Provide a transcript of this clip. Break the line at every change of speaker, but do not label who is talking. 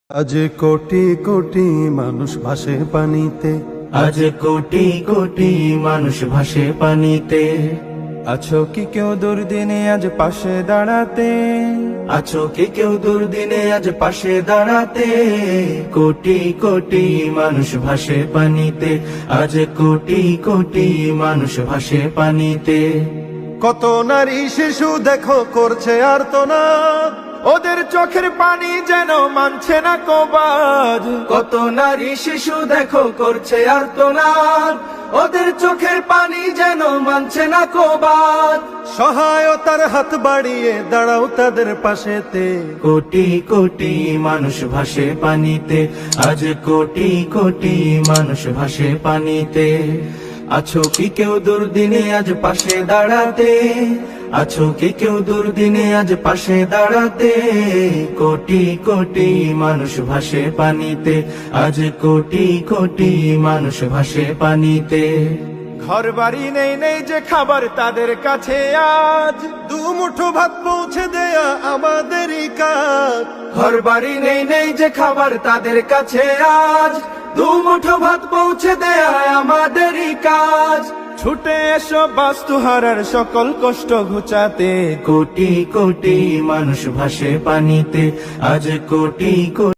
আজ কোটি কোটি মানুষ ভাসে পানিতে,
আজ কোটি কোটি মানুষ ভাসে পানিতে।
আছো কি কেউ দুর্দিনে আজ পাশে দাঁড়াতে?
আছো কি কেউ দুর্দিনে আজ পাশে দাঁড়াতে? কোটি কোটি মানুষ ভাসে পানিতে, আজ কোটি কোটি মানুষ ভাসে পানিতে।
কত নারী শিশু দেখো করছে আর্তনাদ, ওদের চোখের পানি যেন মানছে না কবাদ।
কত নারী শিশু দেখো করছে আর্তনাদ, ওদের চোখের পানি যেন মানছে না কবাদ।
সহায়তার হাত বাড়িয়ে দাঁড়াও তাদের পাশেতে।
কোটি কোটি মানুষ ভাসে পানিতে, আজ কোটি কোটি মানুষ ভাসে পানিতে। আছো কি কেউ দুর্দিনে আজ পাশে দাঁড়াতে? আছো কি কেউ দুর্দিনে আজ পাশে দাঁড়াতে? কোটি কোটি মানুষ ভাসে পানিতে, আজ কোটি কোটি মানুষ ভাসে পানিতে।
ঘর বাড়ি নেই নেই যে খাবার তাদের কাছে, আজ দু মুঠো ভাত পৌঁছে দেয়া আমাদেরই কাজ।
ঘর বাড়ি নেই নেই যে খাবার তাদের কাছে, আজ দু মুঠো ভাত পৌঁছে দেয়া আমাদেরই কাজ।
ছুটে এসো বাস্তুহারার সকল কষ্ট ঘুচাতে।
কোটি কোটি মানুষ ভাসে পানিতে, আজ কোটি কোটি